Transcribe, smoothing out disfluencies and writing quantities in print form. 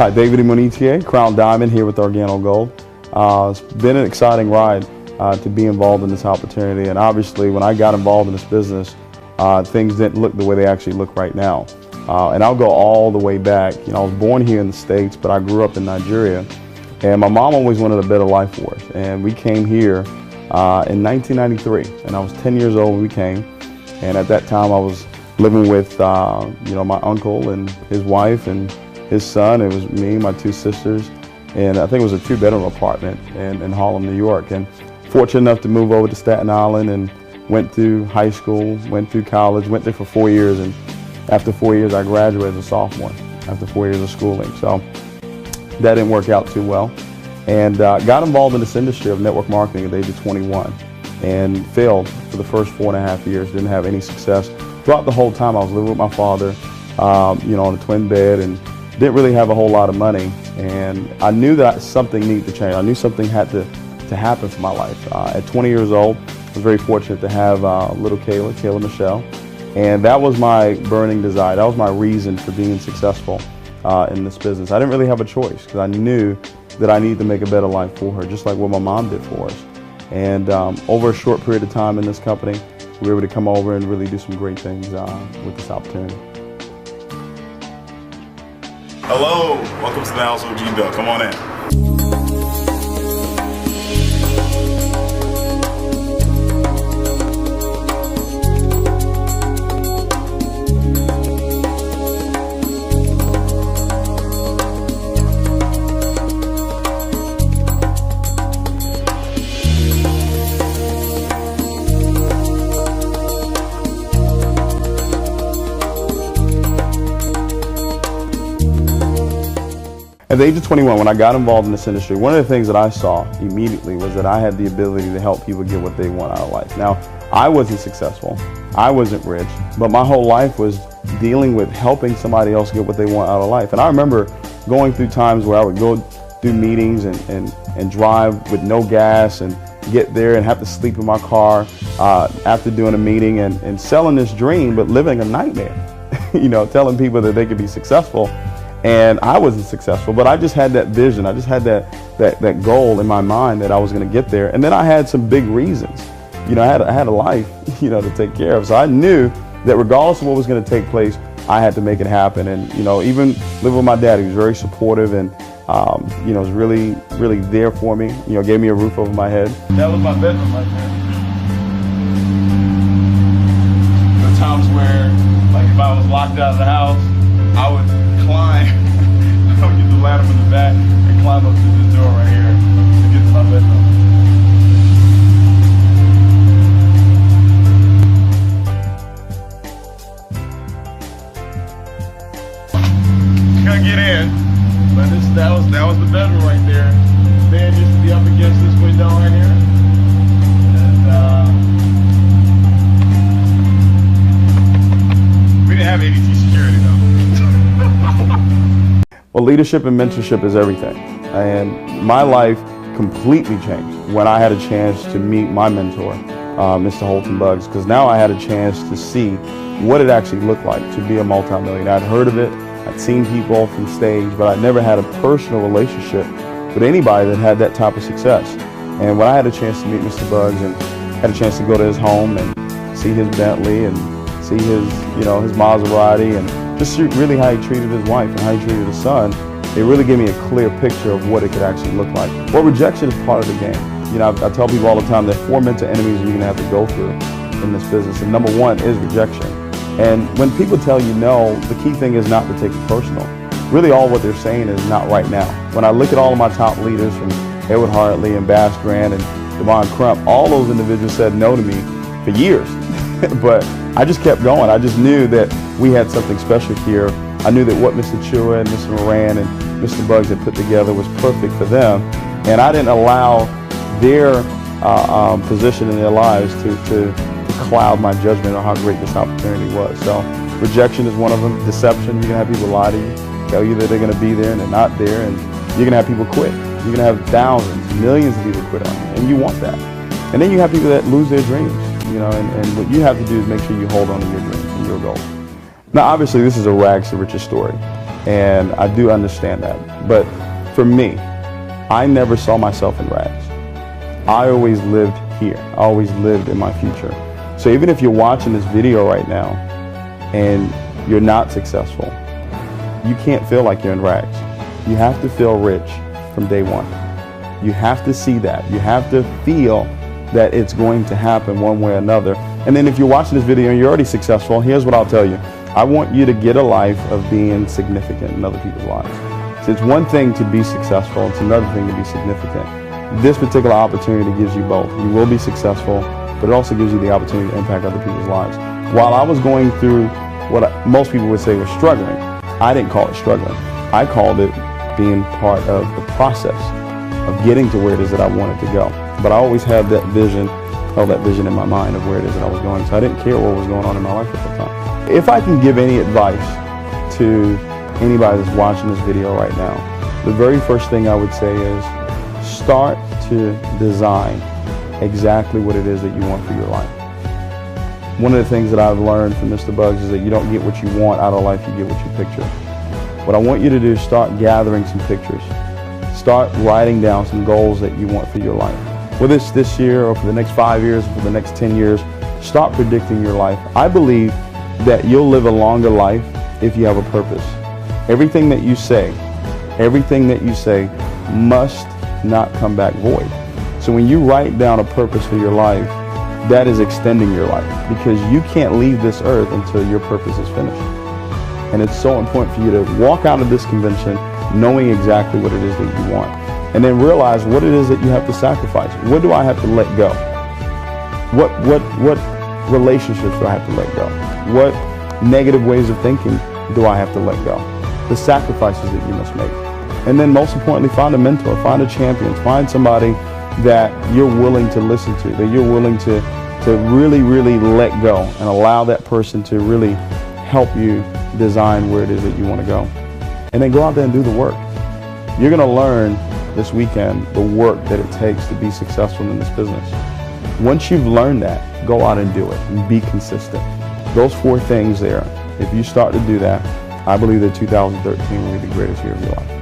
Hi, David Imonitie, Crown Diamond here with Organo Gold. It's been an exciting ride to be involved in this opportunity, and obviously when I got involved in this business, things didn't look the way they actually look right now. And I'll go all the way back. You know, I was born here in the States, but I grew up in Nigeria, and my mom always wanted a better life for us. And we came here in 1993, and I was 10 years old when we came. And at that time, I was living with my uncle and his wife and his son. It was me, my two sisters, and I think it was a two-bedroom apartment in Harlem, New York. And fortunate enough to move over to Staten Island and went through high school, went through college, went there for 4 years, and after 4 years I graduated as a sophomore after 4 years of schooling. So that didn't work out too well, and got involved in this industry of network marketing at the age of 21 and failed for the first 4.5 years, didn't have any success. Throughout the whole time I was living with my father, on a twin bed, and didn't really have a whole lot of money, and I knew that something needed to change. I knew something had to happen for my life. At 20 years old, I was very fortunate to have little Kayla Michelle, and that was my burning desire. That was my reason for being successful in this business. I didn't really have a choice because I knew that I needed to make a better life for her, just like what my mom did for us. And over a short period of time in this company, we were able to come over and really do some great things with this opportunity. Hello, welcome to the house, OG Bill. Come on in. At the age of 21, when I got involved in this industry, one of the things that I saw immediately was that I had the ability to help people get what they want out of life. Now, I wasn't successful, I wasn't rich, but my whole life was dealing with helping somebody else get what they want out of life. And I remember going through times where I would go do meetings and drive with no gas and get there and have to sleep in my car after doing a meeting and selling this dream, but living a nightmare, telling people that they could be successful. And I wasn't successful, but I just had that vision. I just had that goal in my mind that I was going to get there. And then I had some big reasons. I had a life, to take care of. So I knew that regardless of what was going to take place, I had to make it happen. And, even living with my dad, he was very supportive and, was really, really there for me. Gave me a roof over my head. That was my bedroom right there. The times where, like, if I was locked out of the house, I would climb, I would get the ladder from the back and climb up through this door right here to get to my bedroom. Couldn't get in, but that was the bedroom right there. The bed used to be up against this window right here. And we didn't have ADT security though. Well, leadership and mentorship is everything, and my life completely changed when I had a chance to meet my mentor, Mr. Holton Buggs, because now I had a chance to see what it actually looked like to be a multimillionaire. I'd heard of it, I'd seen people from stage, but I'd never had a personal relationship with anybody that had that type of success. And when I had a chance to meet Mr. Buggs and had a chance to go to his home and see his Bentley and see his Maserati and just see really how he treated his wife and how he treated his son, it really gave me a clear picture of what it could actually look like. Well, rejection is part of the game. I tell people all the time that 4 mental enemies you're going to have to go through in this business, and number one is rejection. And when people tell you no, the key thing is not to take it personal. Really all what they're saying is not right now. When I look at all of my top leaders from Edward Hartley and Bass Grant and Devon Crump, all those individuals said no to me for years. But I just kept going. I just knew that we had something special here. I knew that what Mr. Chua and Mr. Moran and Mr. Buggs had put together was perfect for them. And I didn't allow their position in their lives to cloud my judgment on how great this opportunity was. So rejection is one of them. Deception, you're going to have people lie to you, tell you that they're going to be there and they're not there. And you're going to have people quit. You're going to have thousands, millions of people quit on you. And you want that. And then you have people that lose their dreams. And what you have to do is make sure you hold on to your dreams and your goals. Now, obviously, this is a rags to riches story. And I do understand that. But for me, I never saw myself in rags. I always lived here. I always lived in my future. So even if you're watching this video right now and you're not successful, you can't feel like you're in rags. You have to feel rich from day one. You have to see that. You have to feel that it's going to happen one way or another. And then if you're watching this video and you're already successful, here's what I'll tell you. I want you to get a life of being significant in other people's lives. So it's one thing to be successful, it's another thing to be significant. This particular opportunity gives you both. You will be successful, but it also gives you the opportunity to impact other people's lives. While I was going through what most people would say was struggling, I didn't call it struggling. I called it being part of the process of getting to where it is that I wanted to go. But I always had that vision, held that vision in my mind of where it is that I was going. So I didn't care what was going on in my life at the time. If I can give any advice to anybody that's watching this video right now, the very first thing I would say is start to design exactly what it is that you want for your life. One of the things that I've learned from Mr. Bugs is that you don't get what you want out of life, you get what you picture. What I want you to do is start gathering some pictures. Start writing down some goals that you want for your life. Whether it's this year or for the next 5 years or for the next 10 years, start predicting your life. I believe that you'll live a longer life if you have a purpose. Everything that you say must not come back void. So when you write down a purpose for your life, that is extending your life, because you can't leave this earth until your purpose is finished. And it's so important for you to walk out of this convention knowing exactly what it is that you want, and then realize what it is that you have to sacrifice. What do I have to let go? What relationships do I have to let go? What negative ways of thinking do I have to let go? The sacrifices that you must make. And then most importantly, find a mentor, find a champion, find somebody that you're willing to listen to, that you're willing to really, really let go and allow that person to really help you design where it is that you want to go. And then go out there and do the work. You're going to learn this weekend the work that it takes to be successful in this business. Once you've learned that, go out and do it and be consistent. Those 4 things there, if you start to do that, I believe that 2013 will be the greatest year of your life.